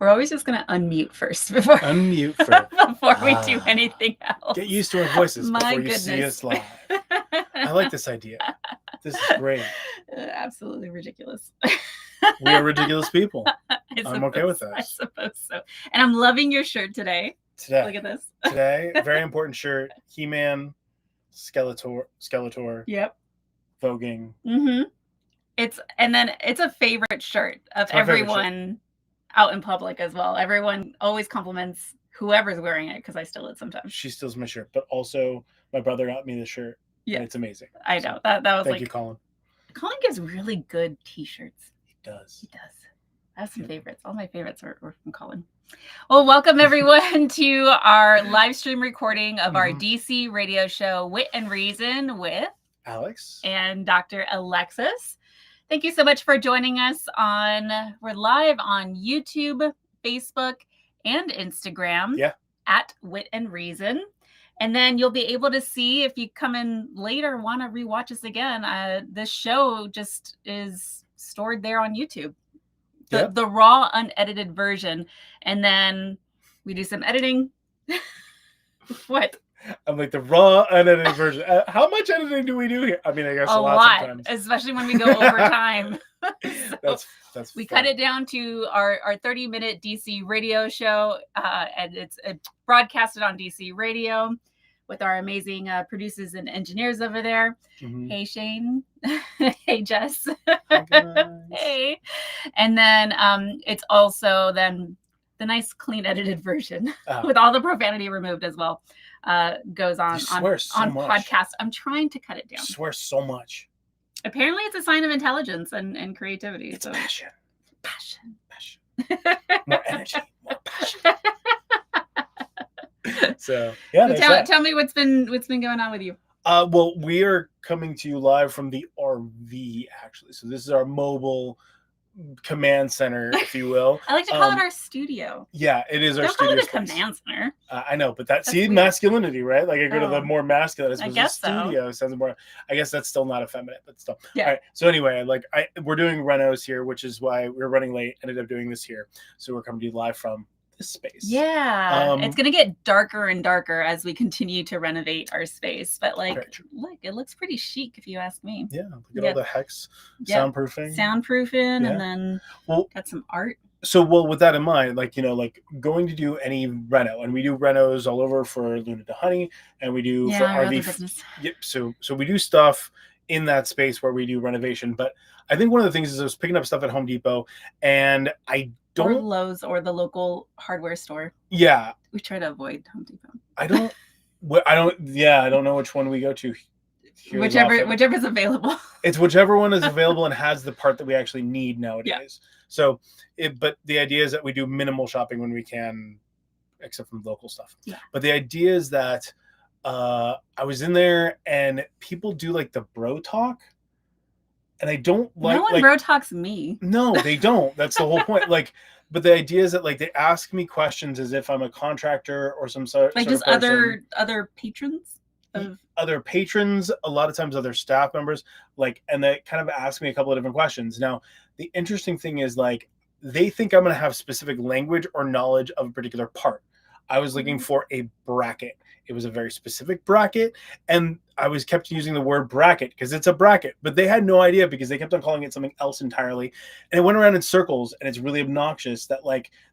We're always just going to unmute first before Unmute first. before we do anything else. Get used to our voices My before you see goodness. us live. I like this idea. This is great. Absolutely ridiculous. We are ridiculous people. I'm okay with I this. suppose so. And I'm loving your shirt today. Today. Look at this. Today, very important shirt. He-Man, Skeletor. Yep. Voguing. Mm-hmm. It's a favorite shirt of It's my favorite everyone out in public as well. Everyone always compliments whoever's wearing it because I steal it sometimes. She steals my shirt, but also my brother got me the shirt. Yeah, and it's amazing. I know that was Thank you, Colin. Colin gives really good T-shirts. He does. He does. I have some favorites. All my favorites are from Colin. Well, welcome everyone to our live stream recording of our DC radio show, Wit and Reason, with Alex and Dr. Alexis. Thank you so much for joining us we're live on YouTube, Facebook, and Instagram at Wit and Reason. And then you'll be able to see, if you come in later, want to rewatch us again, this show just is stored there on YouTube. The raw, unedited version. And then we do some editing. What? I'm like, the raw, unedited version. How much editing do we do here? I mean, I guess a lot sometimes. Especially when we go over time. That's we cut it down to our 30-minute DC radio show. And it's broadcasted on DC radio with our amazing producers and engineers over there. Mm-hmm. Hey, Shane. Hey, Jess. Hey. And then it's also then the nice, clean, edited version with all the profanity removed as well. Goes on podcast. I'm trying to cut it down. You swear so much. Apparently, it's a sign of intelligence and creativity. It's passion. Passion. More energy. More passion. So tell me what's been going on with you. Well, we are coming to you live from the RV, actually. So this is our mobile command center, if you will. I like to call it our studio. Yeah, it is our studio. Don't call it a command center. I know, but that's masculinity, right? Like I go to the more masculine. I guess studio sounds more. I guess that's still not effeminate, but still. Yeah. All right. So anyway, we're doing renos here, which is why we're running late. Ended up doing this here, so we're coming to you live from this space. Yeah, it's gonna get darker and darker as we continue to renovate our space. But look, it looks pretty chic, if you ask me. Yeah, look at all the hex soundproofing, and then got some art. So, with that in mind, going to do any reno, and we do renos all over for Luna to Honey, and we do for RV business. Yep. So we do stuff in that space where we do renovation. But I think one of the things is I was picking up stuff at Home Depot, and or Lowe's or the local hardware store. Yeah. We try to avoid Home Depot. I don't know which one we go to. Whichever's available. It's whichever one is available and has the part that we actually need nowadays. Yeah. So, but the idea is that we do minimal shopping when we can, except from local stuff. Yeah. But the idea is that I was in there and people do the bro talk. And I don't like. No one bro talks me. No, they don't. That's the whole point. But the idea is that they ask me questions as if I'm a contractor or some sort. Just other patrons. Other patrons, a lot of times other staff members, and they kind of ask me a couple of different questions. Now, the interesting thing is they think I'm going to have specific language or knowledge of a particular part. I was looking for a bracket. It was a very specific bracket, and I was kept using the word bracket because it's a bracket, but they had no idea because they kept on calling it something else entirely, and it went around in circles, and it's really obnoxious that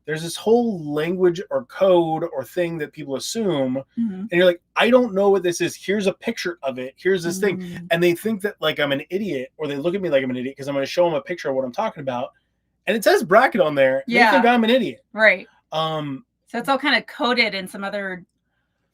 there's this whole language or code or thing that people assume, and you're like, I don't know what this is. Here's a picture of it. Here's this thing, and they think that I'm an idiot, or they look at me like I'm an idiot because I'm going to show them a picture of what I'm talking about, and it says bracket on there. Yeah. They think I'm an idiot. Right. So it's all kind of coded in some other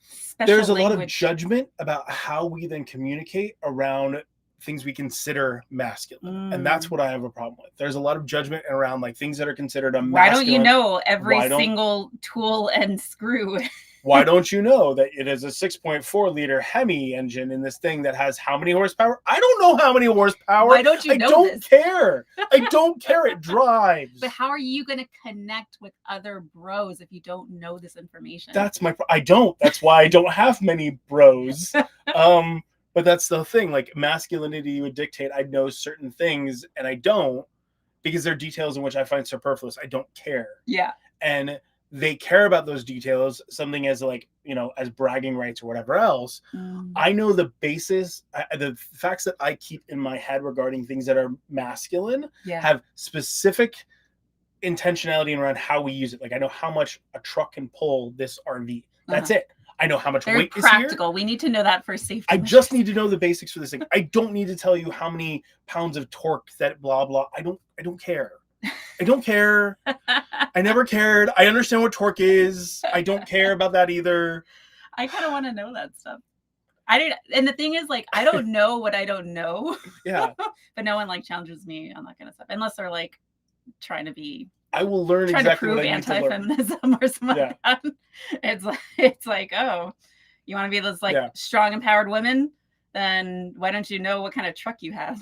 special There's a language. lot of judgment about how we then communicate around things we consider masculine. And that's what I have a problem with. There's a lot of judgment around things that are considered a masculine. Why don't you know every single tool and screw? Why don't you know that it is a 6.4 liter Hemi engine in this thing that has how many horsepower? I don't know how many horsepower. Why don't you know this? I don't care. I don't care. It drives. But how are you going to connect with other bros if you don't know this information? I don't. That's why I don't have many bros. But that's the thing. Masculinity would dictate I know certain things, and I don't, because they're details in which I find superfluous. I don't care. Yeah. and they care about those details, something as like, as bragging rights or whatever else. I know the basis, the facts that I keep in my head regarding things that are masculine have specific intentionality around how we use it. Like I know how much a truck can pull this RV. That's it. I know how much weight is here. Practical. We need to know that for safety. I just need to know the basics for this thing. I don't need to tell you how many pounds of torque that blah blah. I don't care. I don't care. I never cared. I understand what torque is. I don't care about that either. I kind of want to know that stuff. And the thing is, like, I don't know what I don't know. Yeah. But no one like challenges me on that kind of stuff, unless they're like trying to be. I will learn trying exactly to prove what I need to learn. anti-feminism or something like that. It's like, oh, you want to be this like strong, empowered woman? Then why don't you know what kind of truck you have?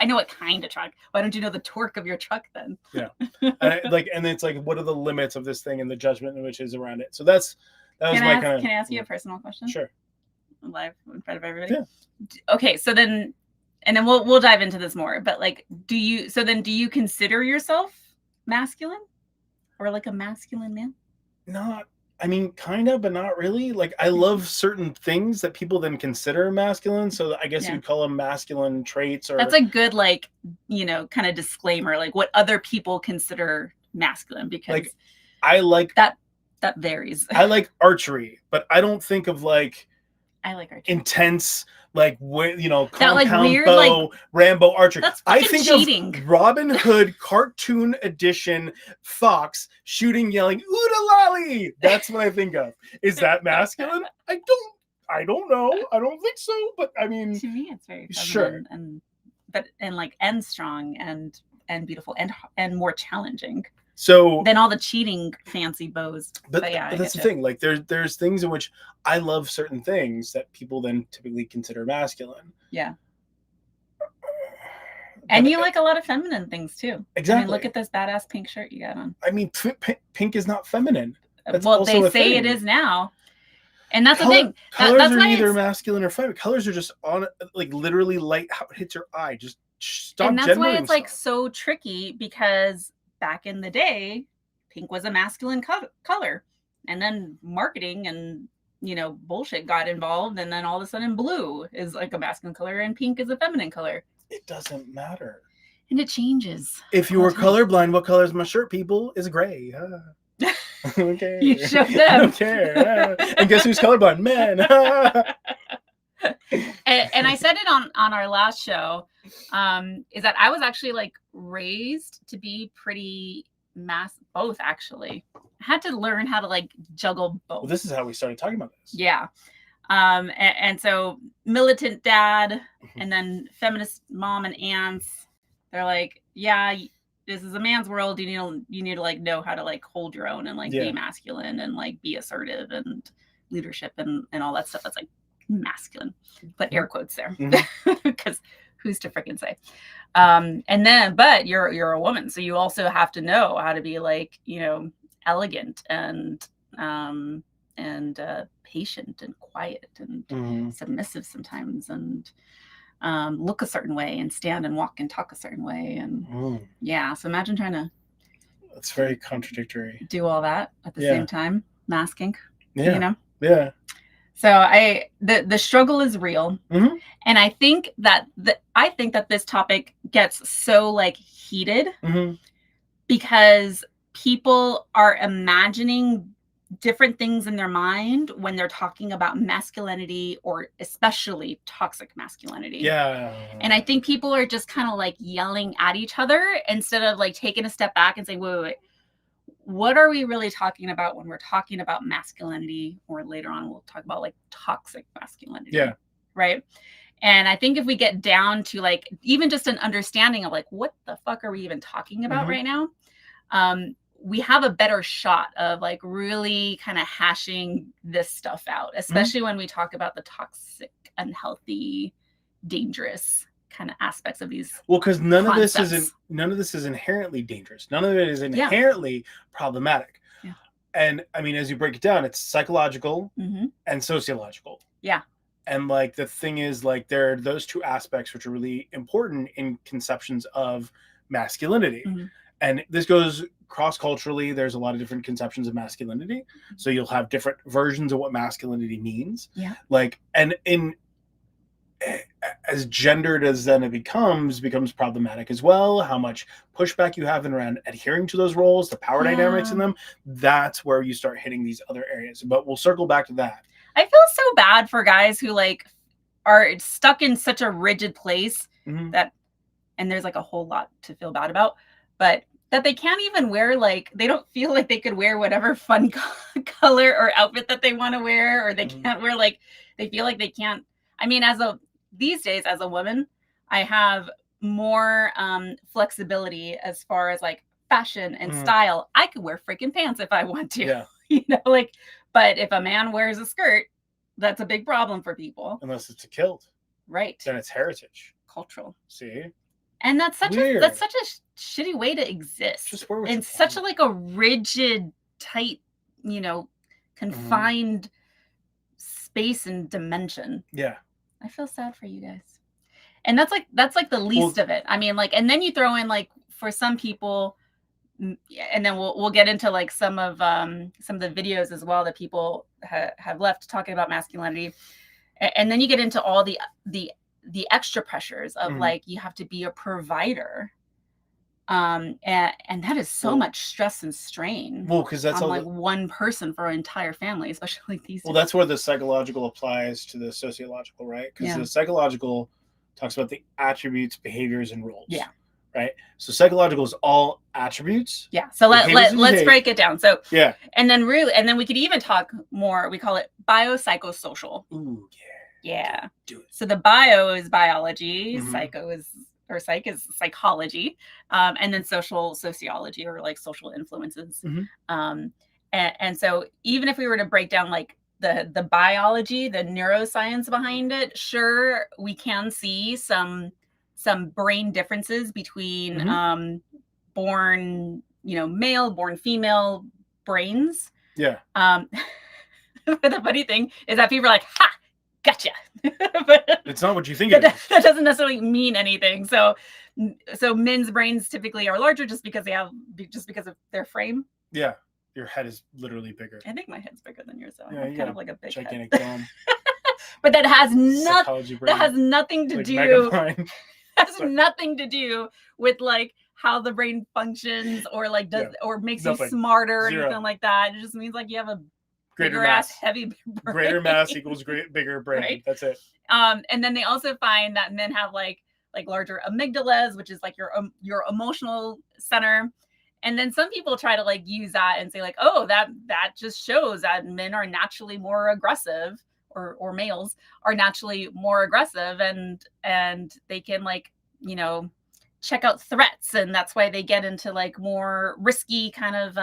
I know what kind of truck. Why don't you know the torque of your truck then? Yeah. And it's like, what are the limits of this thing and the judgment in which is around it? So that was my kind of. Can I ask you a personal question? Sure. Live in front of everybody. Yeah. Okay, so then, and then we'll dive into this more. But like, do you consider yourself masculine, or like a masculine man? Not. I mean, kind of, but not really. Like, I love certain things that people then consider masculine. So I guess you'd call them masculine traits. Or that's a good, like, kind of disclaimer, like what other people consider masculine, because like, I like that varies. I like archery, but I don't think of like I like archery. Intense, like compound like weird, bow, like, Rambo archery. That's I think cheating. Of Robin Hood cartoon edition Fox shooting, yelling "Ooda lolly." That's what I think of. Is that masculine? I don't know. I don't think so. But I mean, to me, it's very sure, and strong and beautiful and more challenging. So then all the cheating fancy bows. But that's the thing. Like there's things in which I love certain things that people then typically consider masculine. Yeah. And you like a lot of feminine things too. Exactly. I mean, look at this badass pink shirt you got on. I mean, pink is not feminine. That's well, they say it is now. And that's the thing. Colors that's are either masculine or feminine. Colors are just on, like, literally light how it hits your eye. Just stop. And that's why it's like so tricky, because back in the day, pink was a masculine color, and then marketing and bullshit got involved, and then all of a sudden blue is like a masculine color and pink is a feminine color. It doesn't matter, and it changes. If you were colorblind, what color is my shirt, people? Is gray. Okay. You showed them. I don't care. And guess who's colorblind? Men. And I said it on our last show, is that I was actually like raised to be pretty both, actually. I had to learn how to like juggle both. Well, this is how we started talking about this. Yeah. And so militant dad and then feminist mom and aunts, they're like, yeah, this is a man's world. You need to like know how to like hold your own and like be masculine and like be assertive and leadership and all that stuff. That's like masculine, but air quotes there, because who's to freaking say? And then, but you're a woman, so you also have to know how to be like, elegant and patient and quiet and submissive sometimes, and look a certain way and stand and walk and talk a certain way. And so imagine trying to. It's very contradictory. Do all that at the same time, masking. Yeah. So the struggle is real, and I think that this topic gets so like heated because people are imagining different things in their mind when they're talking about masculinity, or especially toxic masculinity. Yeah. And I think people are just kind of like yelling at each other instead of like taking a step back and saying, wait. What are we really talking about when we're talking about masculinity? Or later on, we'll talk about like toxic masculinity. Yeah. Right. And I think if we get down to like even just an understanding of like, what the fuck are we even talking about right now? We have a better shot of like really kind of hashing this stuff out, especially when we talk about the toxic, unhealthy, dangerous kind of aspects of these. Well, because none of this is inherently dangerous. None of it is inherently problematic. Yeah. And I mean, as you break it down, it's psychological and sociological. Yeah. And like the thing is, like, there are those two aspects which are really important in conceptions of masculinity. and this goes cross-culturally. There's a lot of different conceptions of masculinity. So you'll have different versions of what masculinity means. Yeah. Like, and in as gendered as then it becomes problematic as well. How much pushback you have around adhering to those roles, the power dynamics in them. That's where you start hitting these other areas. But we'll circle back to that. I feel so bad for guys who like are stuck in such a rigid place that, and there's like a whole lot to feel bad about, but that they can't even wear, like, they don't feel like they could wear whatever fun color or outfit that they want to wear, or they can't wear, like, they feel like they can't. I mean, these days as a woman, I have more flexibility as far as like fashion and style. I could wear freaking pants if I want to. Yeah. You know, like, but if a man wears a skirt, that's a big problem for people. Unless it's a kilt. Right. Then it's heritage. Cultural. See? And that's such a shitty way to exist. Just wear what in such a like a rigid, tight, you know, confined space and dimension. Yeah. I feel sad for you guys. And that's like the least of it. I mean, like, and then you throw in, like, for some people, and then we'll get into like some of the videos as well that people have left talking about masculinity, and then you get into all the extra pressures of like, you have to be a provider, and that is so much stress and strain. Well, because that's on like one person for an entire family, especially like these. Well, that's where the psychological applies to the sociological, right? Because the psychological talks about the attributes, behaviors, and roles. Yeah. Right. So psychological is all attributes. Yeah. So let's break it down. So yeah. And then we could even talk more. We call it biopsychosocial. Ooh, yeah. Yeah. Do it. So the bio is biology, psych is psychology, and then sociology, or like social influences. And so even if we were to break down like the biology, the neuroscience behind it, sure, we can see some brain differences between born, male, born female brains. Yeah. But the funny thing is that people are like, ha, gotcha. But it's not what you think it is. That doesn't necessarily mean anything. So men's brains typically are larger just because of their frame. Yeah. Your head is literally bigger. I think my head's bigger than yours, though. Yeah, I'm kind of like a big gigantic head. dome. But that has nothing to do. Has nothing to do with like how the brain functions, or like or makes you smarter or anything like that. It just means like you have a greater ass, heavy brain. Greater mass equals bigger brain. Right? That's it. And then they also find that men have like larger amygdalas, which is like your emotional center. And then some people try to like use that and say like, oh, that just shows that men are naturally more aggressive, or males are naturally more aggressive, and they can like, check out threats, and that's why they get into like more risky kind of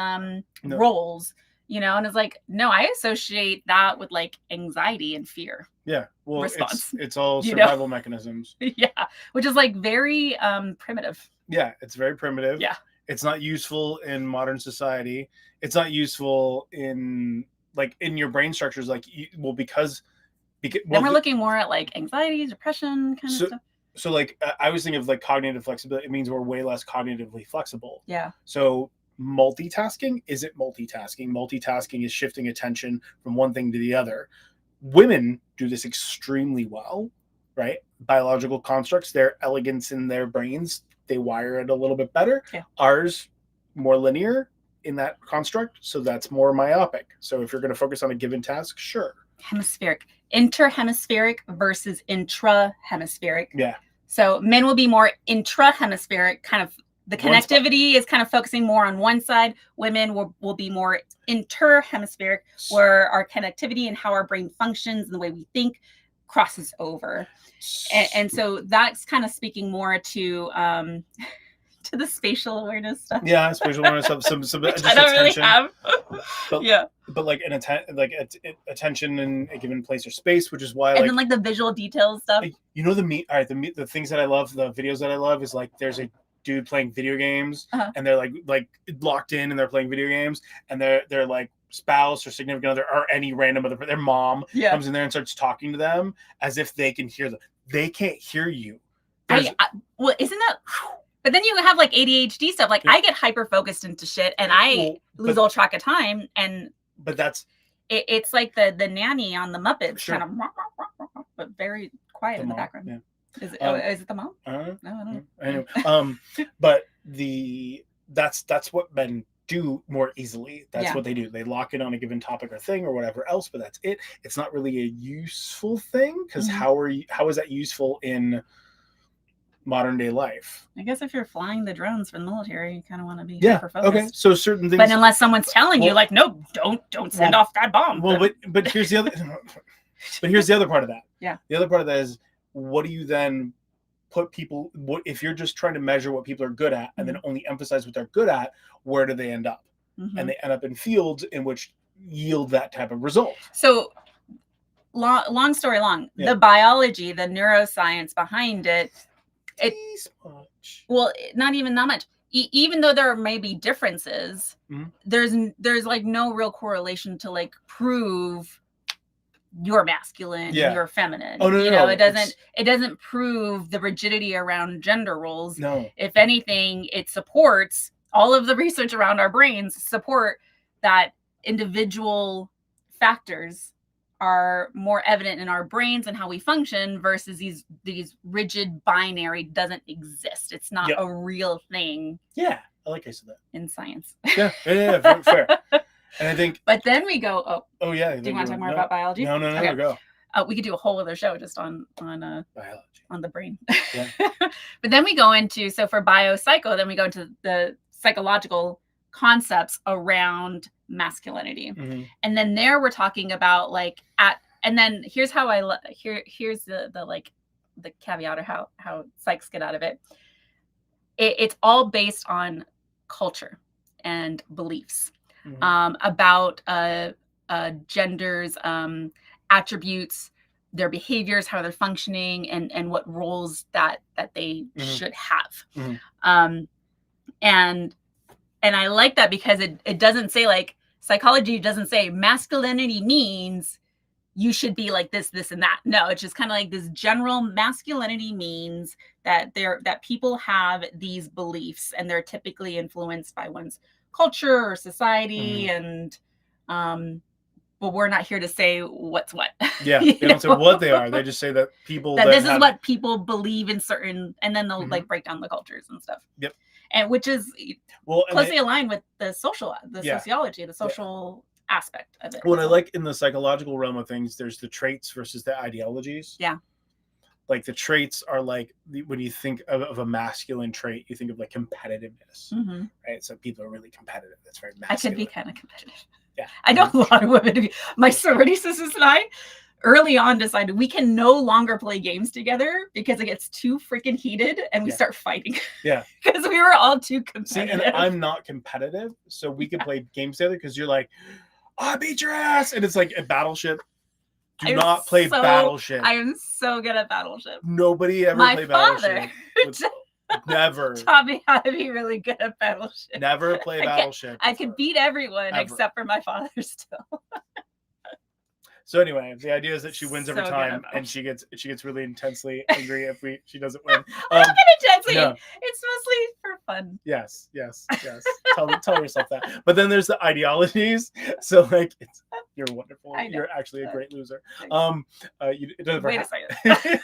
roles, and it's like, no, I associate that with like anxiety and fear. Yeah. Well, response. It's all survival mechanisms. Yeah. Which is like very primitive. Yeah. It's very primitive. Yeah. It's not useful in modern society. It's not useful in your brain structures. Because then we're looking more at like anxiety, depression kind of stuff. So like I was thinking of like cognitive flexibility. It means we're way less cognitively flexible. Yeah. So multitasking isn't multitasking. Multitasking is shifting attention from one thing to the other. Women do this extremely well, right? Biological constructs, their elegance in their brains, they wire it a little bit better. Yeah. Ours, more linear in that construct, so that's more myopic. So if you're going to focus on a given task, sure. Hemispheric, interhemispheric versus intrahemispheric. Yeah. So men will be more intrahemispheric, kind of the connectivity is kind of focusing more on one side. Women will be more interhemispheric, where our connectivity and how our brain functions and the way we think crosses over. And so that's kind of speaking more to the spatial awareness stuff. Yeah, spatial awareness stuff. Some Which I don't really have. But like attention in a given place or space, which is why and then like the visual details stuff. The things that I love, the videos that I love is like there's a dude playing video games, and they're like locked in and they're playing video games, and their like spouse or significant other or any random other, their mom comes in there and starts talking to them as if they can hear them. They can't hear you. Well, isn't But then you have like ADHD stuff. Like I get hyper focused into shit, and I lose all track of time. And but that's it's like the nanny on the Muppets, kind of, but very quiet in the background. Yeah. Is it the mom? No, I don't know. I know. But that's what men do more easily. That's what they do. They lock in on a given topic or thing or whatever else, but that's it. It's not really a useful thing, because how is that useful in modern day life? I guess if you're flying the drones for the military, you kind of want to be hyper focused. Okay, so certain things. But unless someone's telling you, like, no, don't send off that bomb. Well, but here's the other. But here's the other part of that. Yeah. The other part of that is, what do you then put people? What if you're just trying to measure what people are good at, and then only emphasize what they're good at? Where do they end up? And they end up in fields in which yield that type of result. So, long story long, the biology, the neuroscience behind it. Well, not even that much. Even though there may be differences, there's like no real correlation to like prove you're masculine, you're feminine. Oh, no, you know, it doesn't prove the rigidity around gender roles. No. If anything, it supports all of the research around our brains support that individual factors are more evident in our brains and how we function versus these rigid binary doesn't exist. It's not a real thing. Yeah, I like I said that. In science. Yeah, fair. And I think. But then we go. Oh yeah. Do you want to talk more about biology? No. Okay. Go. We could do a whole other show just on biology, on the brain. Yeah. But then we go into, so for biopsycho, then we go into the psychological concepts around masculinity. And then there we're talking about like and then here's how here's the like the caveat or how psychs get out of it. It's all based on culture and beliefs about genders, attributes, their behaviors, how they're functioning, and what roles that they should have. And I like that because it doesn't say, like, psychology doesn't say masculinity means you should be like this, and that. No, it's just kind of like this general masculinity means that people have these beliefs and they're typically influenced by one's culture or society. And but we're not here to say what's what. Yeah, they don't say what they are. They just say that people that this is what people believe in certain, and then they'll like break down the cultures and stuff. Yep. And which is closely aligned with the sociology, the social aspect of it. What I like in the psychological realm of things, there's the traits versus the ideologies. Yeah. Like the traits are like, when you think of a masculine trait, you think of like competitiveness, right? So people are really competitive. That's very masculine. I could be kind of competitive. Yeah. I know a lot of women. My sorority sisters and I early on decided we can no longer play games together because it gets too freaking heated and we start fighting. Yeah. Because we were all too competitive. See, and I'm not competitive, so we can play games together because you're like, I beat your ass. And it's like a Battleship. Do not play Battleship. I am so good at Battleship. Nobody ever played Battleship. Never taught me how to be really good at Battleship. Never play Battleship. I could beat everyone except for my father still. So anyway, the idea is that she wins every time, and she gets really intensely angry if she doesn't win. Not intensely. No. It's mostly for fun. Yes. Tell yourself that. But then there's the ideologies. So like, you're wonderful. You're actually a great loser. It doesn't. Wait a second.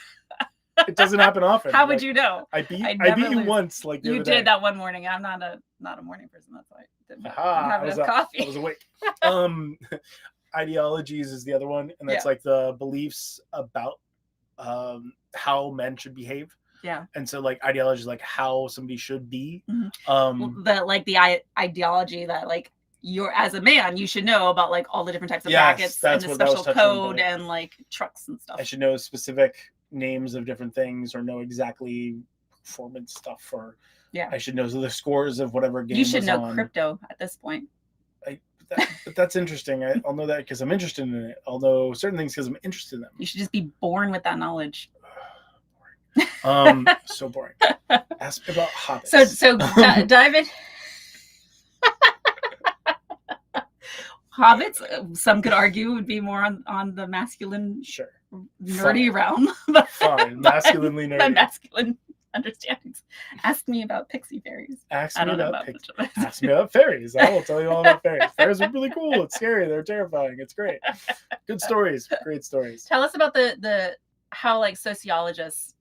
It doesn't happen often. How would you know? I beat you once. Like you did that one morning. I'm not a morning person. That's why I didn't have enough coffee. I was awake. Ideologies is the other one, and that's like the beliefs about how men should behave. Yeah. And so like ideology is like how somebody should be. The ideology that like you're, as a man, you should know about like all the different types of brackets and the special code and like trucks and stuff. I should know specific names of different things or know exactly performance stuff, or I should know the scores of whatever game. You should know crypto at this point. But that's interesting. I'll know that because I'm interested in it. I'll know certain things because I'm interested in them. You should just be born with that knowledge. Boring. So boring. Ask me about hobbits. So dive in. Hobbits, some could argue, would be more on the masculine, nerdy realm. Fine, masculinely nerdy. The masculine understanding. Ask me about pixie fairies. Ask I me don't know about about Ask me about fairies. I will tell you all about fairies. Fairies are really cool. It's scary. They're terrifying. It's great. Good stories. Great stories. Tell us about the how like sociologists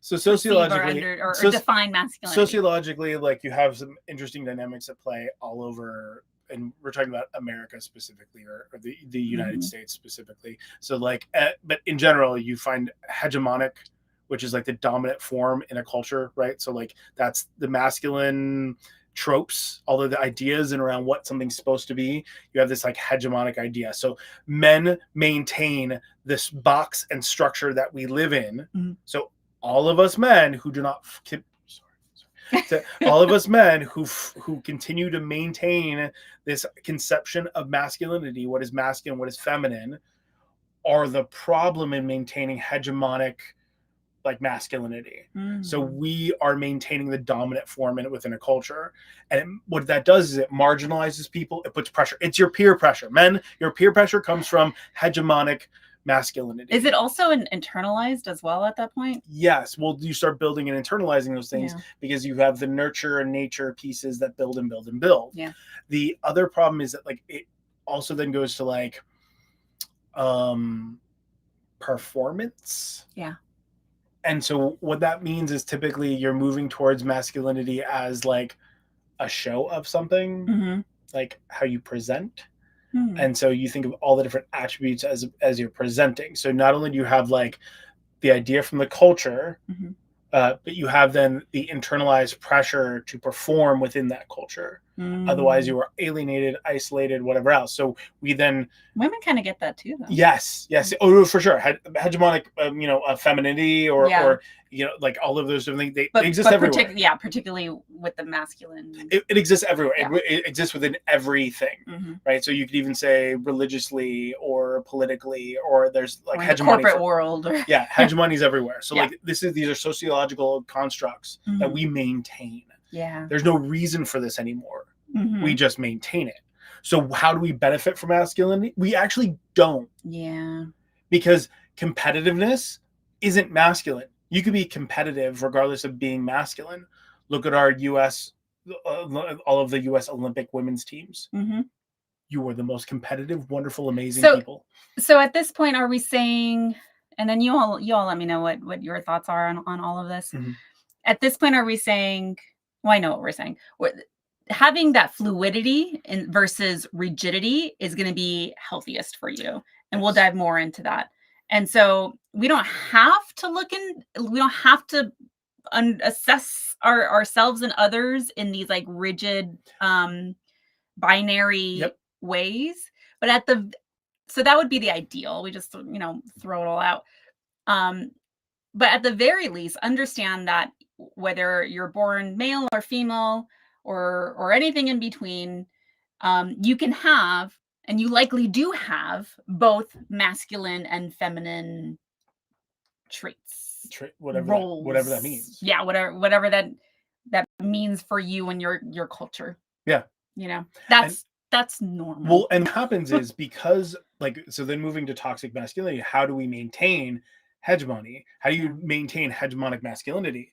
so sociologically or define masculinity. Sociologically, like you have some interesting dynamics at play all over, and we're talking about America specifically, or the United States specifically. So like, but in general, you find hegemonic, which is like the dominant form in a culture, right? So like that's the masculine tropes, all of the ideas and around what something's supposed to be. You have this like hegemonic idea. So men maintain this box and structure that we live in. So all of us men who do not all of us men who continue to maintain this conception of masculinity, what is masculine, what is feminine, are the problem in maintaining hegemonic like masculinity. So we are maintaining the dominant form in it within a culture, and what that does is it marginalizes people. It puts pressure. It's your peer pressure. Men, your peer pressure comes from hegemonic masculinity. Is it also internalized as well at that point? Yes. Well, you start building and internalizing those things because you have the nurture and nature pieces that build and build and build. Yeah. The other problem is that like it also then goes to like performance. Yeah. And so what that means is typically you're moving towards masculinity as like a show of something, like how you present. And so you think of all the different attributes as you're presenting. So not only do you have like the idea from the culture, but you have then the internalized pressure to perform within that culture. Otherwise you are alienated, isolated, whatever else. So we then women kind of get that too, though. Yes. Oh, for sure. Hegemonic, femininity or like all of those different things. They exist everywhere. Particularly with the masculine. It exists everywhere. Yeah. It exists within everything, right? So you could even say religiously or politically, or there's like hegemony. Corporate world. Yeah, hegemony's everywhere. So like these are sociological constructs that we maintain. Yeah. There's no reason for this anymore. We just maintain it. So how do we benefit from masculinity? We actually don't. Yeah. Because competitiveness isn't masculine. You could be competitive regardless of being masculine. Look at our U.S., all of the U.S. Olympic women's teams. You are the most competitive, wonderful, amazing people. So at this point, are we saying, and then you all let me know what your thoughts are on all of this. At this point, are we saying, well, I know what we're saying. Having that fluidity versus rigidity is going to be healthiest for you. And we'll dive more into that. And so we don't have to assess ourselves and others in these like rigid binary ways. But so that would be the ideal. We just, throw it all out. But at the very least, understand that whether you're born male or female or anything in between, you can have, and you likely do have, both masculine and feminine traits, roles, whatever that means. Yeah, whatever that means for you and your culture. Yeah, that's normal. Well, and what happens is because so then moving to toxic masculinity, how do we maintain hegemony? How do you maintain hegemonic masculinity?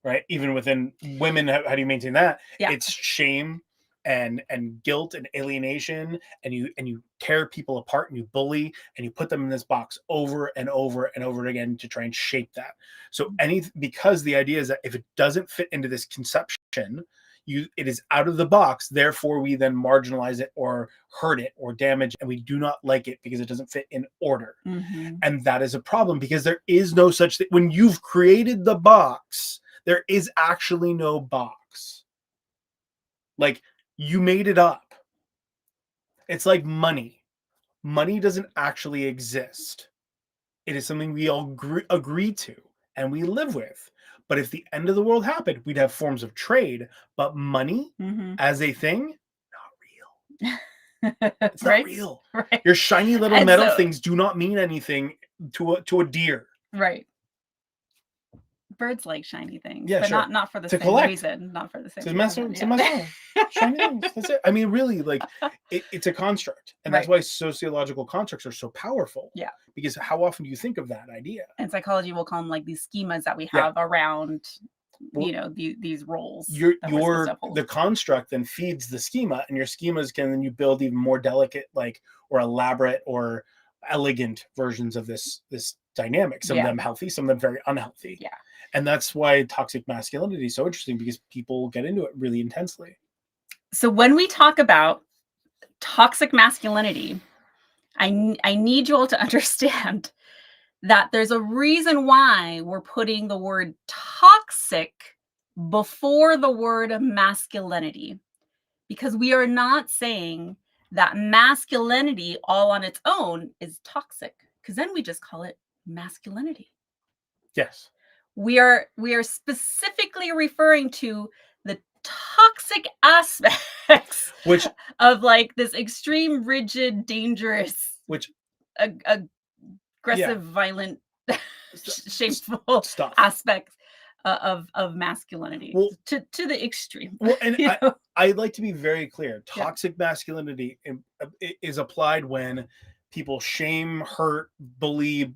Right? Even within women, how do you maintain that? It's shame and guilt and alienation, and you tear people apart and you bully and you put them in this box over and over and over again to try and shape that. So because the idea is that if it doesn't fit into this conception, it is out of the box, therefore we then marginalize it or hurt it or damage, and we do not like it because it doesn't fit in order. And that is a problem because there is no such thing. When you've created the box, there is actually no box. Like, you made it up. It's like money. Money doesn't actually exist. It is something we all agree to and we live with. But if the end of the world happened, we'd have forms of trade. But money as a thing, not real. It's not real. Right. Your shiny little metal things do not mean anything to a deer. Right. birds like shiny things, Yeah, but sure. not for the To same collect. reason. Not for the same To mess reason. around. Shiny things. That's it. I mean, really, like it's a construct, and that's Right. why sociological constructs are so powerful. Yeah. Because how often do you think of that idea? And psychology will call them like these schemas that we Yeah. have around, Well, you know, these roles. The construct then feeds the schema, and your schemas can then you build even more delicate, like, or elaborate or elegant versions of this dynamic. Some of them healthy, some of them very unhealthy. Yeah. And that's why toxic masculinity is so interesting, because people get into it really intensely. So when we talk about toxic masculinity, I need you all to understand that there's a reason why we're putting the word toxic before the word masculinity, because we are not saying that masculinity all on its own is toxic, because then we just call it masculinity. Yes. We are specifically referring to the toxic aspects of like this extreme, rigid, dangerous, aggressive, violent, shameful aspects of masculinity, to the extreme. Well, and I'd like to be very clear. Toxic masculinity is applied when people shame, hurt, bully,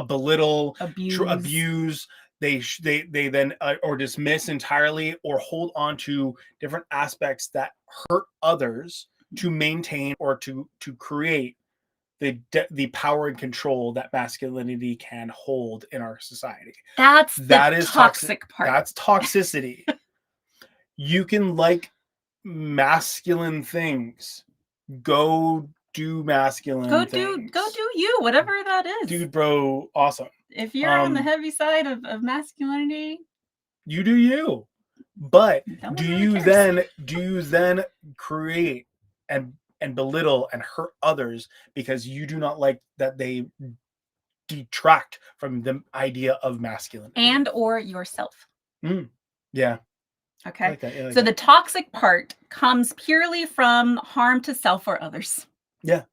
belittle, abuse. They then or dismiss entirely, or hold on to different aspects that hurt others to maintain or to create the power and control that masculinity can hold in our society. That is toxic part. That's toxicity. You can like masculine things. Go do masculine things. Go do you, whatever that is. Dude, bro, awesome. If you're on the heavy side of masculinity, you do you. But do you then create and belittle and hurt others because you do not like that they detract from the idea of masculinity and or yourself? Yeah. Okay. Like that. So the toxic part comes purely from harm to self or others. Yeah.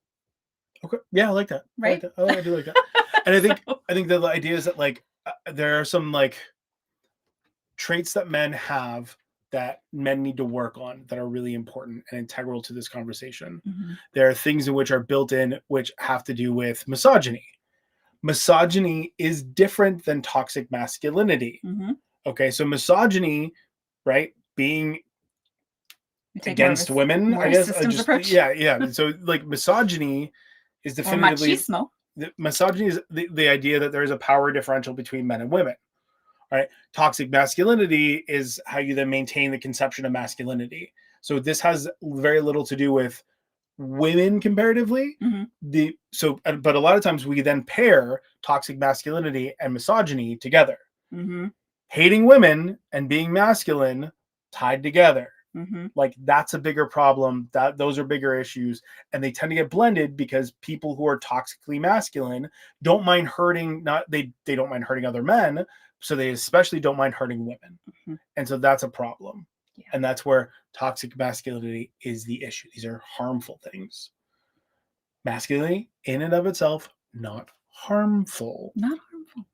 Okay. Yeah, I like that. Right. I do like that. And I think the idea is that like there are some like traits that men have that men need to work on that are really important and integral to this conversation. Mm-hmm. There are things in which are built in which have to do with misogyny. Misogyny is different than toxic masculinity. Mm-hmm. Okay, so misogyny, right, being against women, I guess. Yeah. So like misogyny is definitively misogyny is the idea that there is a power differential between men and women. Right. Toxic masculinity is how you then maintain the conception of masculinity. So this has very little to do with women comparatively. Mm-hmm. But a lot of times we then pair toxic masculinity and misogyny together. Mm-hmm. Hating women and being masculine tied together. Mm-hmm. Like that's a bigger problem. Those are bigger issues, and they tend to get blended because people who are toxically masculine don't mind hurting. They don't mind hurting other men. So they especially don't mind hurting women. Mm-hmm. And so that's a problem. Yeah. And that's where toxic masculinity is the issue. These are harmful things. Masculinity in and of itself, not harmful. Not harmful.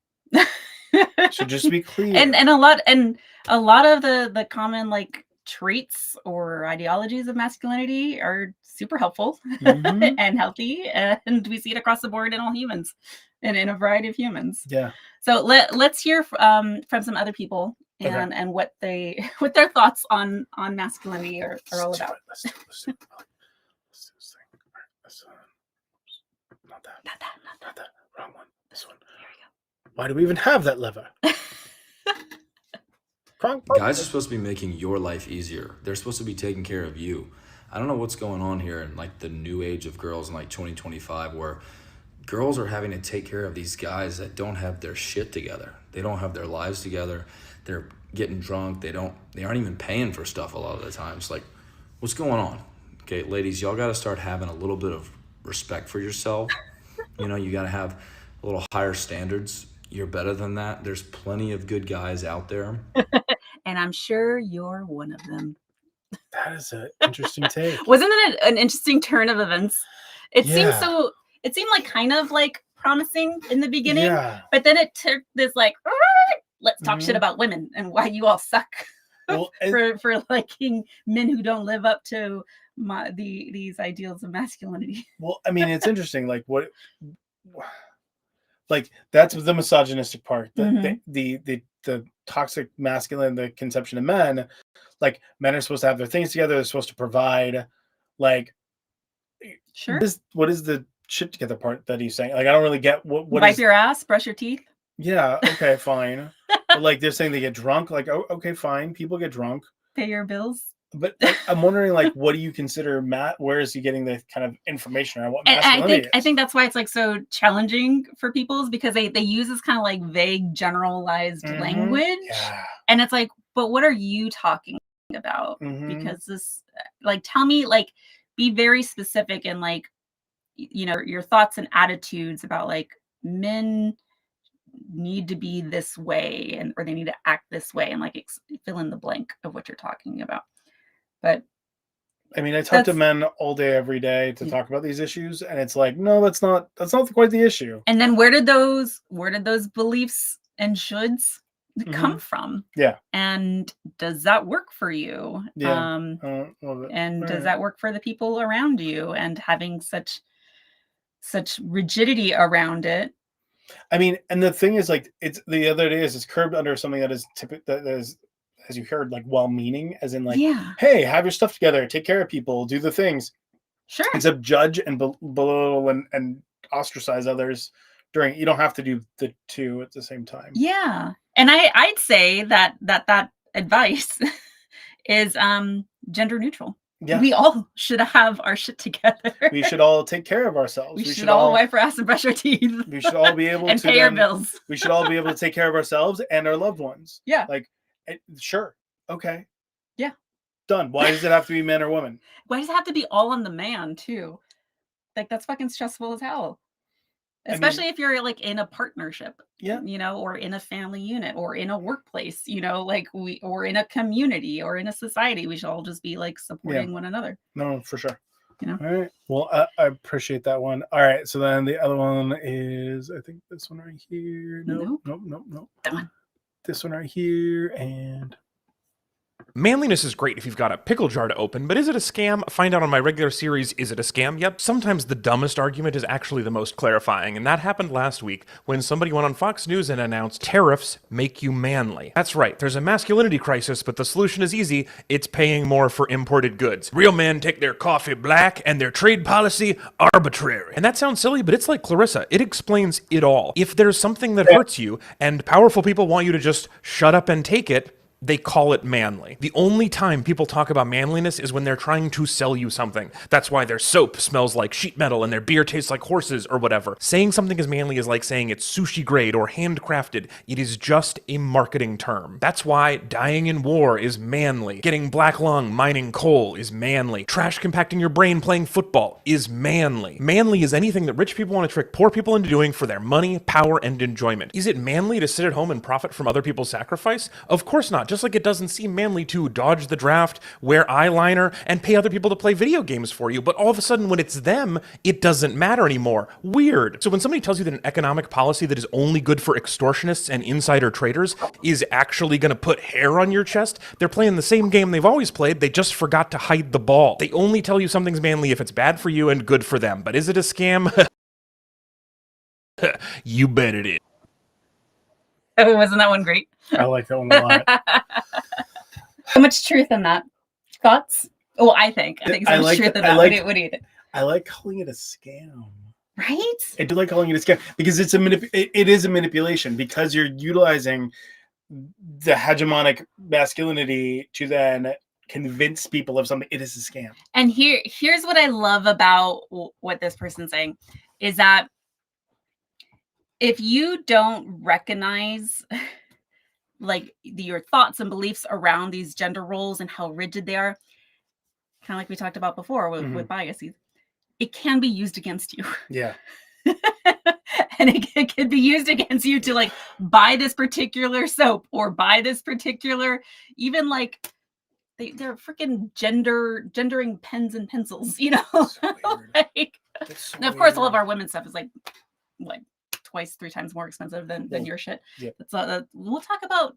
So just to be clear. And a lot of the common like traits or ideologies of masculinity are super helpful mm-hmm. and healthy. And we see it across the board in all humans. And in a variety of humans. Yeah. So let's hear from some other people and what their thoughts on masculinity are all about. Let's do this thing. Not that. Wrong one. This one. Here we go. Why do we even have that lever? Guys are supposed to be making your life easier. They're supposed to be taking care of you. I don't know what's going on here in like the new age of girls in like 2025 where girls are having to take care of these guys that don't have their shit together. They don't have their lives together. They're getting drunk. They aren't even paying for stuff a lot of the times. Like, what's going on? Okay, ladies, y'all got to start having a little bit of respect for yourself. You know, you got to have a little higher standards. You're better than that. There's plenty of good guys out there. And I'm sure you're one of them. That is an interesting take. Wasn't it an interesting turn of events? It seemed like kind of like promising in the beginning, but then it took this like let's talk shit about women and why you all suck. Well, for liking men who don't live up to these ideals of masculinity. Well, I mean, it's interesting. Like that's the misogynistic part. The toxic masculine, the conception of men. Like, men are supposed to have their things together. They're supposed to provide. Like, sure. What is the shit together part that he's saying? Like, I don't really get what wipe your ass, brush your teeth. Yeah. Okay. Fine. But like, they're saying they get drunk. Like, oh, okay, fine. People get drunk. Pay your bills. But I'm wondering, like, what do you consider where is he getting the kind of information around what masculinity is? I think that's why it's like so challenging for people, is because they use this kind of like vague, generalized language. Yeah. And it's like, but what are you talking about? Because this, like, tell me, like, be very specific and like, you know, your thoughts and attitudes about like men need to be this way or they need to act this way, and like fill in the blank of what you're talking about. But I mean, I talk to men all day, every day to talk about these issues, and it's like, no, that's not quite the issue. And then where did those beliefs and shoulds come from? Yeah. And does that work for you? Yeah. And does that work for the people around you? And having such rigidity around it. I mean, and the thing is, like, it's the other day it's curbed under something that is as you heard, like, well-meaning, as in like, hey, have your stuff together, take care of people, do the things. Sure. Except judge and belittle and ostracize others during. You don't have to do the two at the same time. Yeah, and I'd say that advice is gender neutral. Yeah. We all should have our shit together. We should all take care of ourselves. We should all wipe our ass and brush our teeth. We should all be able and to pay our bills. We should all be able to take care of ourselves and our loved ones. Yeah. Like, sure. Okay. Yeah. Done. Why does it have to be man or woman? Why does it have to be all on the man too? Like, that's fucking stressful as hell. Especially if you're like in a partnership, you know, or in a family unit, or in a workplace, you know, like or in a community or in a society, we should all just be like supporting one another. No, for sure. You know. All right. Well, I appreciate that one. All right. So then the other one is, I think this one right here. Nope. That one. This one right here, and manliness is great if you've got a pickle jar to open, but is it a scam? Find out on my regular series, Is It a Scam? Yep, sometimes the dumbest argument is actually the most clarifying, and that happened last week when somebody went on Fox News and announced tariffs make you manly. That's right, there's a masculinity crisis, but the solution is easy. It's paying more for imported goods. Real men take their coffee black and their trade policy arbitrary. And that sounds silly, but it's like Clarissa. It explains it all. If there's something that hurts you and powerful people want you to just shut up and take it, they call it manly. The only time people talk about manliness is when they're trying to sell you something. That's why their soap smells like sheet metal and their beer tastes like horses or whatever. Saying something is manly is like saying it's sushi grade or handcrafted. It is just a marketing term. That's why dying in war is manly. Getting black lung mining coal is manly. Trash compacting your brain playing football is manly. Manly is anything that rich people want to trick poor people into doing for their money, power, and enjoyment. Is it manly to sit at home and profit from other people's sacrifice? Of course not. Just like it doesn't seem manly to dodge the draft, wear eyeliner, and pay other people to play video games for you. But all of a sudden, when it's them, it doesn't matter anymore. Weird. So when somebody tells you that an economic policy that is only good for extortionists and insider traders is actually going to put hair on your chest, they're playing the same game they've always played. They just forgot to hide the ball. They only tell you something's manly if it's bad for you and good for them. But is it a scam? You bet it is. Oh, wasn't that one great? I like that one a lot. So much truth in that. Thoughts? Well, I think so much truth in that. What do you think? I like calling it a scam. Right? I do like calling it a scam because it is a manipulation, because you're utilizing the hegemonic masculinity to then convince people of something. It is a scam. And here's what I love about what this person's saying is that if you don't recognize like your thoughts and beliefs around these gender roles and how rigid they are, kind of like we talked about before with biases, it can be used against you. Yeah. And it could be used against you to like buy this particular soap or buy this particular, even like they're freaking gendering pens and pencils, you know. So like, so of course, all of our women's stuff is like what twice, 3 times more expensive than your shit. Yeah. We'll talk about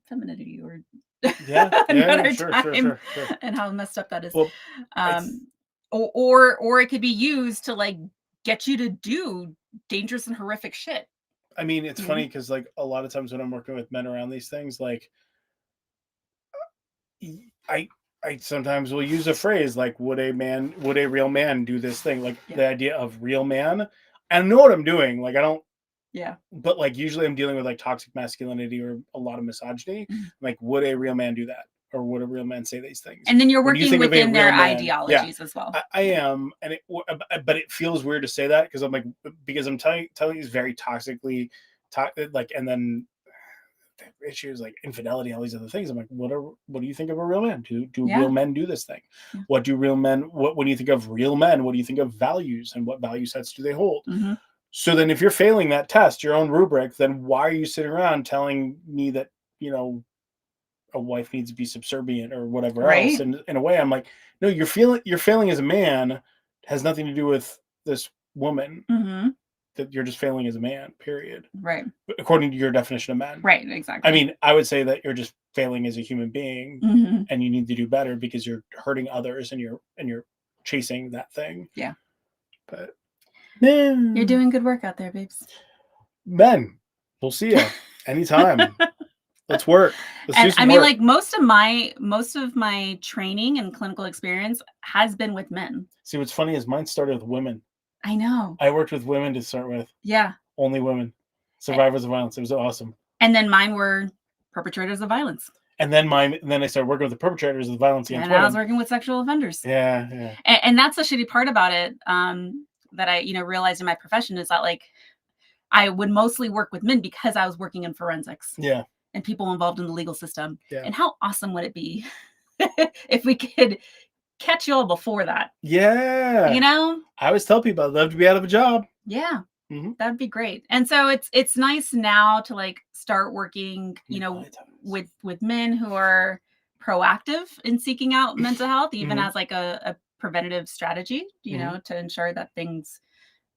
femininity or another time and how messed up that is. Well, or it could be used to like get you to do dangerous and horrific shit. I mean, it's funny because like a lot of times when I'm working with men around these things, like I sometimes will use a phrase like, would a real man do this thing? Like the idea of real man. I know what I'm doing. Like I don't. Yeah. But like usually I'm dealing with like toxic masculinity or a lot of misogyny. Like, would a real man do that? Or would a real man say these things? And then you're working within their ideologies as well. I am, but it feels weird to say that because I'm like, because I'm telling you it's very toxically, like, and then issues like infidelity, all these other things. I'm like, what do you think of a real man? Do real men do this thing? Yeah. What do real men? What do you think of real men? What do you think of values and what value sets do they hold? Mm-hmm. So then, if you're failing that test, your own rubric, then why are you sitting around telling me that a wife needs to be subservient or whatever else? And in a way, I'm like, no, you're failing as a man has nothing to do with this woman. Mm-hmm. That you're just failing as a man, period. Right. According to your definition of man. Right, exactly. I mean, I would say that you're just failing as a human being and you need to do better because you're hurting others and you're chasing that thing. Yeah. But you're doing good work out there, babes. Men, we'll see you anytime. Let's work. Let's do some work. Like most of my training and clinical experience has been with men. See, what's funny is mine started with women. I know. I worked with women to start with. Yeah. Only women. Survivors of violence. It was awesome. And then mine were perpetrators of violence. And then I started working with the perpetrators of the violence against women. And I was working with sexual offenders. Yeah. And that's the shitty part about it. That I, realized in my profession is that like I would mostly work with men because I was working in forensics. Yeah. And people involved in the legal system. Yeah. And how awesome would it be if we could catch y'all before that? Yeah. I always tell people I'd love to be out of a job. Yeah. Mm-hmm. That'd be great. And so it's nice now to like start working, with men who are proactive in seeking out mental health, even as like a preventative strategy, to ensure that things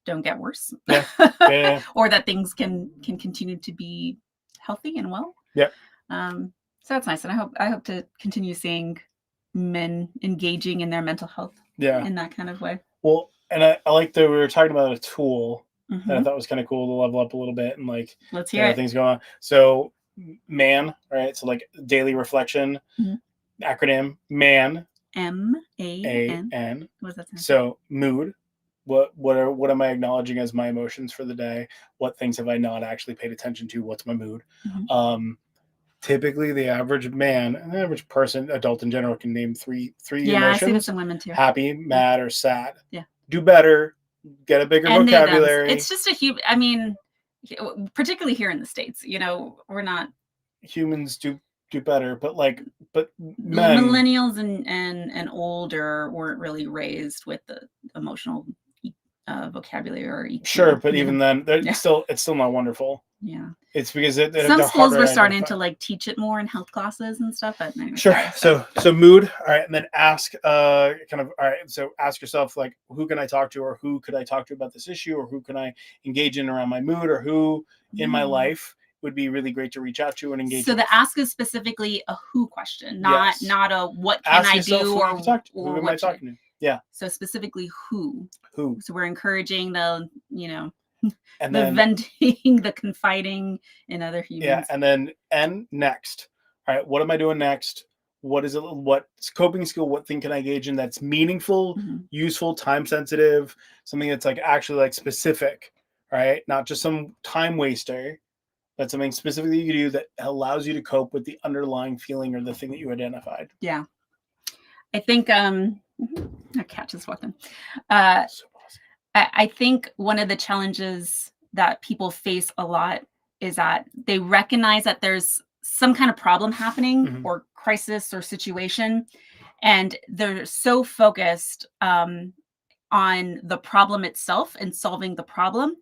don't get worse. Yeah. Or that things can continue to be healthy and well. Yeah. So that's nice. And I hope to continue seeing men engaging in their mental health in that kind of way. Well, and I like that we were talking about a tool that I thought was kind of cool to level up a little bit and like let's hear things going on. So man, right? So like daily reflection acronym MAN. MAN. What does that sound? So mood. What am I acknowledging as my emotions for the day? What things have I not actually paid attention to? What's my mood? Typically the average man, an average person, adult in general, can name three emotions. Yeah, I see this in women too. Happy, mad, or sad. Yeah. Do better, get a bigger vocabulary. It's just particularly here in the States, we're not humans do better, but men, millennials and older weren't really raised with the emotional vocabulary or EQ. Sure, but even then, it's still not wonderful. Yeah, it's because some schools were starting to like teach it more in health classes and stuff. But anyway, sure. So mood. All right, and then ask all right. So ask yourself like, who can I talk to, or who could I talk to about this issue, or who can I engage in around my mood, or who in my life would be really great to reach out to and engage. So the ask is specifically a who question, not a what can I do or who am I talking to? Yeah. So specifically who. So we're encouraging the and the then venting, the confiding in other humans. Yeah, and then next. All right, what am I doing next? What is it? What's coping skill? What thing can I engage in that's meaningful, useful, time sensitive, something that's like actually like specific, right? Not just some time waster. That's something specific that you can do that allows you to cope with the underlying feeling or the thing that you identified. Yeah. I think a cat just walked in. I think one of the challenges that people face a lot is that they recognize that there's some kind of problem happening or crisis or situation, and they're so focused on the problem itself and solving the problem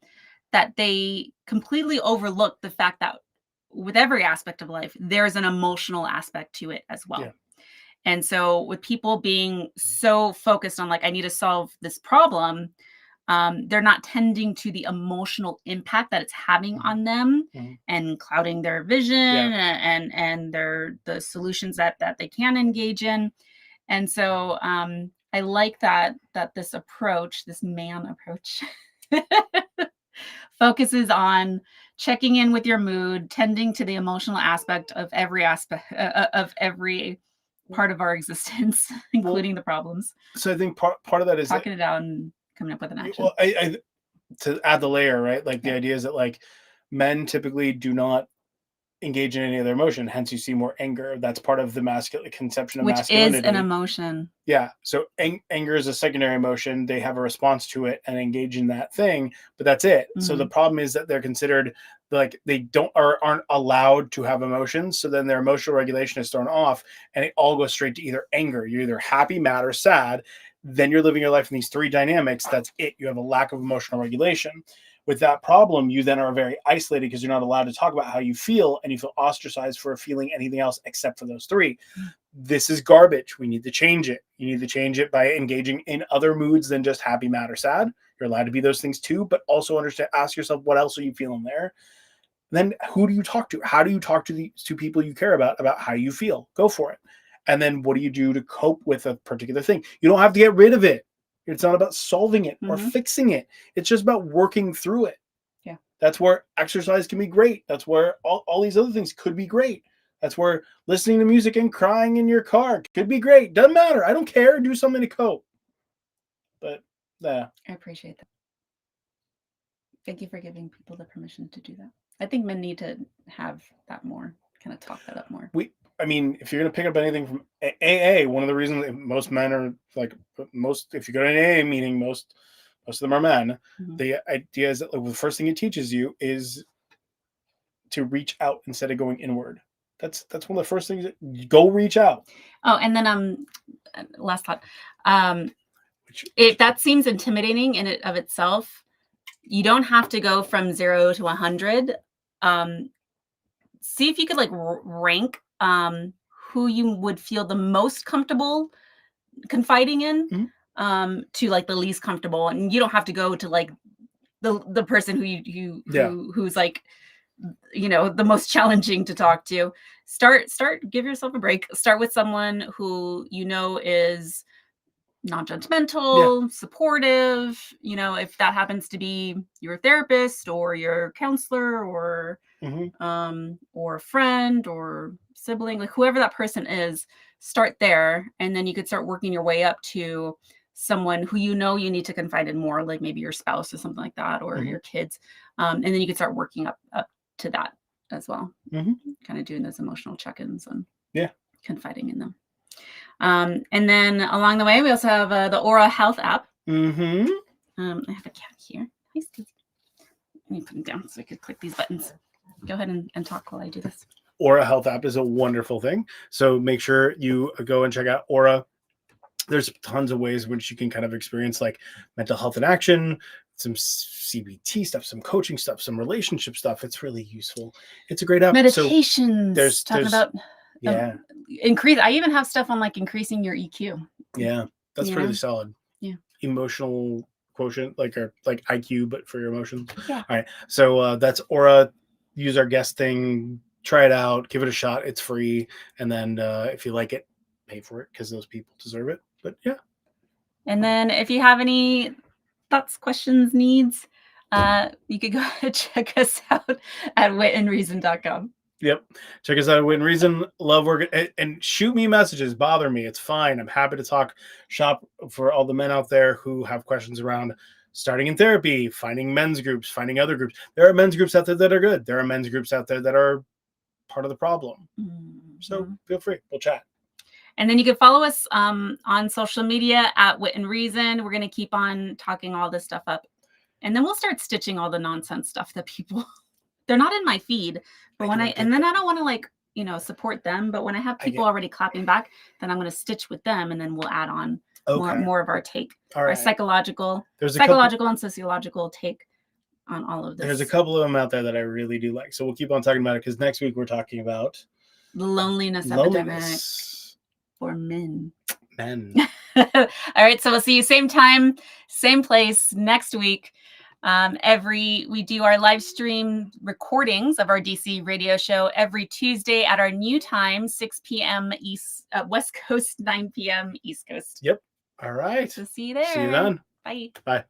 that they completely overlook the fact that with every aspect of life, there's an emotional aspect to it as well. Yeah. And so with people being so focused on like, I need to solve this problem, they're not tending to the emotional impact that it's having on them and clouding their vision and the solutions that they can engage in. And so I like that this approach, this man approach, focuses on checking in with your mood, tending to the emotional aspect of every part of our existence, including the problems. So I think part of that is talking it out and coming up with an action. Well, I to add the layer, right? Like the idea is that like men typically do not engage in any other emotion. Hence, you see more anger. That's part of the masculine conception of masculinity. Which is an emotion. Yeah. So anger is a secondary emotion. They have a response to it and engage in that thing, but that's it. So the problem is that they're considered like they aren't allowed to have emotions. So then their emotional regulation is thrown off, and it all goes straight to either anger. You're either happy, mad, or sad. Then you're living your life in these three dynamics. That's it. You have a lack of emotional regulation. With that problem, you then are very isolated because you're not allowed to talk about how you feel, and you feel ostracized for feeling anything else except for those three. This is garbage. We need to change it. You need to change it by engaging in other moods than just happy, mad, or sad. You're allowed to be those things too, but also ask yourself, what else are you feeling there? Then who do you talk to? How do you talk to the people you care about how you feel? Go for it. And then what do you do to cope with a particular thing? You don't have to get rid of it. It's not about solving it or fixing it. It's just about working through it. Yeah. That's where exercise can be great. That's where all these other things could be great. That's where listening to music and crying in your car could be great. Doesn't matter. I don't care. Do something to cope. But yeah. I appreciate that. Thank you for giving people the permission to do that. I think men need to have that more, kind of talk that up more. I mean, if you're going to pick up anything from AA, one of the reasons most men are like if you go to an AA meeting, most of them are men. The idea is that the first thing it teaches you is to reach out instead of going inward. That's one of the first things. Go reach out. Oh, and then last thought. If that seems intimidating in it of itself, you don't have to go from 0 to 100. See if you could like rank who you would feel the most comfortable confiding in to like the least comfortable. And you don't have to go to like the person who's like, you know, the most challenging to talk to. Give yourself a break. Start with someone who you know is non-judgmental, supportive. You know, if that happens to be your therapist or your counselor or a friend or sibling, like whoever that person is, start there. And then you could start working your way up to someone who you know you need to confide in more, like maybe your spouse or something like that, or your kids. And then you could start working up to that as well. Kind of doing those emotional check-ins and confiding in them. And then along the way, we also have the Aura Health app. I have a cat here. Hi, Steve. Let me put him down so I could click these buttons. Go ahead and talk while I do this. Aura Health app is a wonderful thing. So make sure you go and check out Aura. There's tons of ways in which you can kind of experience like mental health in action, some CBT stuff, some coaching stuff, some relationship stuff. It's really useful. It's a great app. Meditations. So there's talking about increase. I even have stuff on like increasing your EQ. Yeah, that's really solid. Yeah. Emotional quotient, like IQ, but for your emotions. Yeah. All right. So that's Aura. Use our guest thing. Try it out. Give it a shot. It's free. And then if you like it, pay for it because those people deserve it. But yeah. And then if you have any thoughts, questions, needs, you could go check us out at witandreason.com. Yep. Check us out at Wit and Reason. Love working and shoot me messages. Bother me. It's fine. I'm happy to talk shop for all the men out there who have questions around starting in therapy, finding men's groups, finding other groups. There are men's groups out there that are good. There are men's groups out there that are part of the problem. So feel free. We'll chat. And then you can follow us on social media at Wit and Reason. We're going to keep on talking all this stuff up. And then we'll start stitching all the nonsense stuff that people, they're not in my feed. But then I don't want to like, you know, support them. But when I have people already clapping back, then I'm going to stitch with them. And then we'll add on more of our take, our psychological and sociological take on all of this. There's a couple of them out there that I really do like. So we'll keep on talking about it because next week we're talking about the loneliness epidemic for men. All right. So we'll see you same time, same place next week. We do our live stream recordings of our DC radio show every Tuesday at our new time, 6 p.m. West Coast, 9 p.m. East Coast. Yep. All right. So see you there. See you then. Bye. Bye.